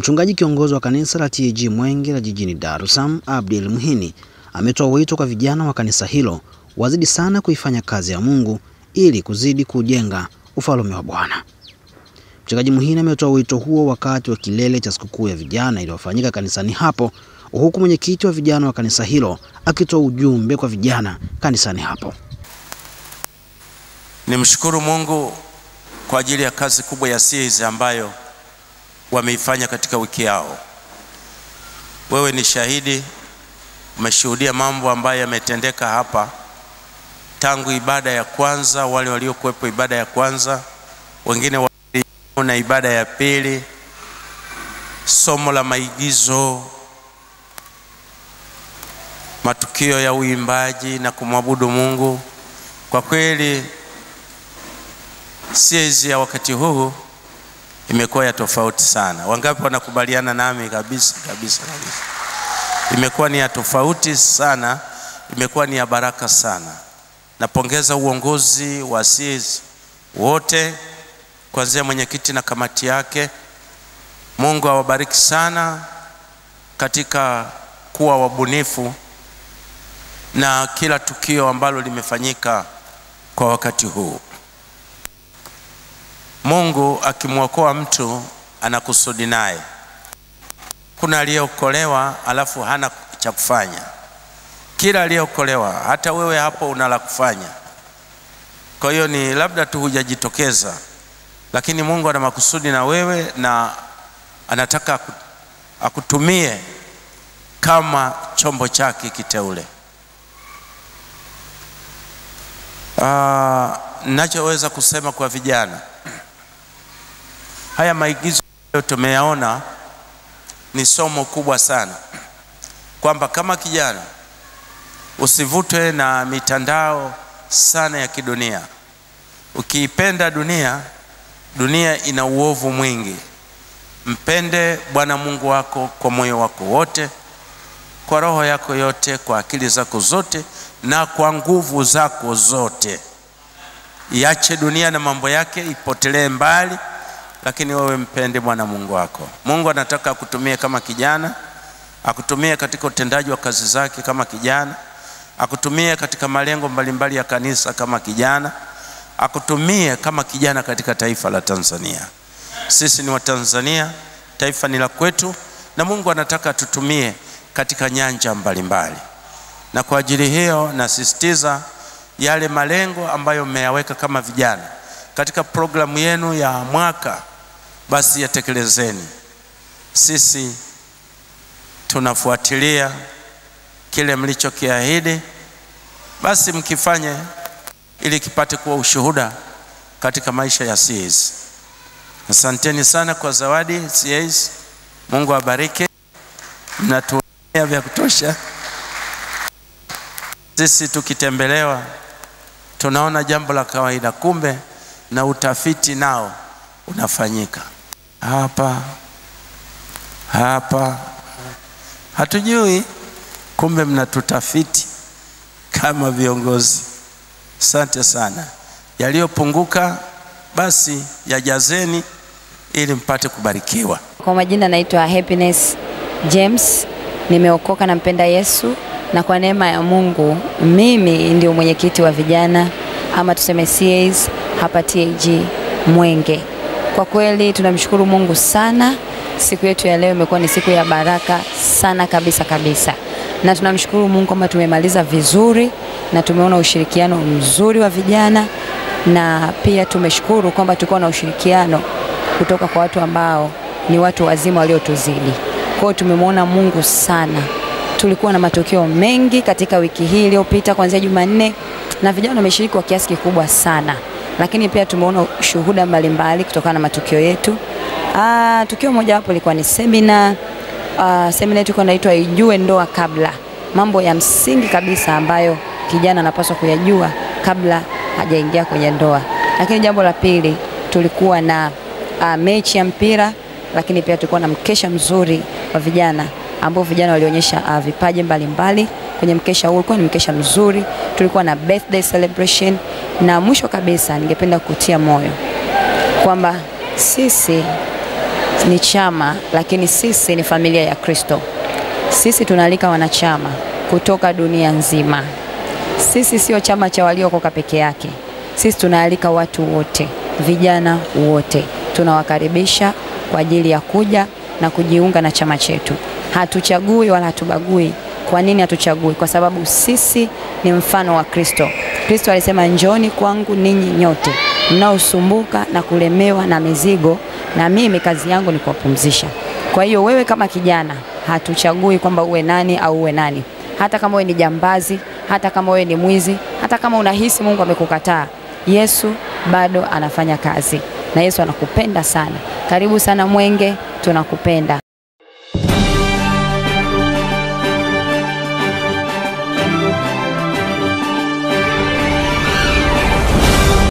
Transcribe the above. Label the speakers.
Speaker 1: Mchungaji kiongozi wa kanisa la TAG Mwenge la jijini Dar es Salaam, Abdel Muhini, ametoa wito kwa vijana wa kanisa hilo wazidi sana kuifanya kazi ya Mungu ili kuzidi kujenga ufalme wa Bwana. Mchungaji Muhini ametoa wito huo wakati wa kilele cha sikukuu ya vijana iliyofanyika kanisani hapo, huku mwenyekiti wa vijana wa kanisa hilo akitoa ujumbe kwa vijana kanisani hapo.
Speaker 2: Nimshukuru Mungu kwa ajili ya kazi kubwa ya CAs ambayo wameifanya katika wiki yao. Wewe ni shahidi, umeshuhudia mambo ambayo yametendeka hapa tangu ibada ya kwanza, wale waliokuwepo ibada ya kwanza, wengine waliona ibada ya pili, somo la maigizo, matukio ya uimbaji na kumwabudu Mungu. Kwa kweli CAs ya wakati huu imekuwa ya tofauti sana. Wangapi wanakubaliana nami kabisa? Imekuwa ni ya tofauti sana, imekuwa ni ya baraka sana. Napongeza uongozi wa CAs wote, kuanzia mwenyekiti na kamati yake. Mungu awabariki sana katika kuwa wabunifu na kila tukio ambalo limefanyika kwa wakati huu. Mungu akimwokoa mtu anakusudi naye. Kuna aliyeokolewa alafu hana cha kufanya. Kila aliyeokolewa, hata wewe hapo una la kufanya. Kwa hiyo ni labda tu hujajitokeza, lakini Mungu ana makusudi na wewe na anataka akutumie kama chombo chake kiteule. Ninachoweza kusema kwa vijana, haya maigizo tumeyaona ni somo kubwa sana, kwamba kama kijana usivutwe na mitandao sana ya kidunia. Ukiipenda dunia, dunia ina uovu mwingi. Mpende Bwana Mungu wako kwa moyo wako wote, kwa roho yako yote, kwa akili zako zote na kwa nguvu zako zote. Iache dunia na mambo yake ipotelee mbali, lakini wewe mpende Bwana Mungu wako. Mungu anataka akutumie kama kijana, akutumie katika utendaji wa kazi zake kama kijana, akutumie katika malengo mbalimbali ya kanisa kama kijana, akutumie kama kijana katika taifa la Tanzania. Sisi ni wa Tanzania, taifa ni la kwetu, na Mungu anataka atutumie katika nyanja mbalimbali. Na kwa ajili hiyo nasisitiza yale malengo ambayo mmeyaweka kama vijana katika programu yenu ya mwaka, basi yatekelezeni. Sisi tunafuatilia kile mlichokiahidi, basi mkifanye ili kipate kuwa ushuhuda katika maisha ya CAs. Asanteni sana kwa zawadi CAs. Mungu awabariki. Mnatuonea vya kutosha. Sisi tukitembelewa tunaona jambo la kawaida, kumbe na utafiti nao unafanyika hapa. Hatujui, kumbe mnatutafiti kama viongozi. Asante sana. Yaliyopunguka basi yajazeni ili mpate kubarikiwa.
Speaker 3: Kwa majina naitwa Happiness James, nimeokoka na mpenda Yesu, na kwa neema ya Mungu mimi ndio mwenyekiti wa vijana ama tuseme CAs hapa TAG Mwenge. Kwa kweli tunamshukuru Mungu sana. Siku yetu ya leo imekuwa ni siku ya baraka sana kabisa. Na tunamshukuru Mungu kwamba tumemaliza vizuri na tumeona ushirikiano mzuri wa vijana, na pia tumeshukuru kwamba tulikuwa na ushirikiano kutoka kwa watu ambao ni watu wazima waliotuzidi. Kwa hiyo tumemwona Mungu sana. Tulikuwa na matokeo mengi katika wiki hii iliyopita kuanzia Jumanne, na vijana wameshiriki kwa kiasi kikubwa sana. Lakini pia tumeona shuhuda mbalimbali kutokana na matukio yetu. Tukio moja hapo ilikuwa ni seminar. Seminar yetu inaitwa Ijue Ndoa Kabla. Mambo ya msingi kabisa ambayo kijana anapaswa kuyajua kabla hajaingia kwenye ndoa. Lakini jambo la pili, tulikuwa na mechi ya mpira, lakini pia tulikuwa na mkesha mzuri wa vijana ambao vijana walionyesha vipaji mbalimbali kwenye mkesha huu. Ulikuwa ni mkesha mzuri. Tulikuwa na birthday celebration, na mwisho kabisa ningependa kutia moyo kwamba sisi ni chama, lakini sisi ni familia ya Kristo. Sisi tunaalika wanachama kutoka dunia nzima. Sisi sio chama cha waliokoka peke yake. Sisi tunaalika watu wote, vijana wote. Tunawakaribisha kwa ajili ya kuja na kujiunga na chama chetu. Hatuchagui wala hatubagui. Kwa nini hatuchagui? Kwa sababu sisi ni mfano wa Kristo. Kristo alisema, njoni kwangu ninyi nyote mnaosumbuka na kulemewa na mizigo, na mimi kazi yangu ni kuwapumzisha. Kwa hiyo wewe kama kijana, hatuchagui kwamba uwe nani au uwe nani. Hata kama wewe ni jambazi, hata kama wewe ni mwizi, hata kama unahisi Mungu amekukataa, Yesu bado anafanya kazi. Na Yesu anakupenda sana. Karibu sana Mwenge, tunakupenda.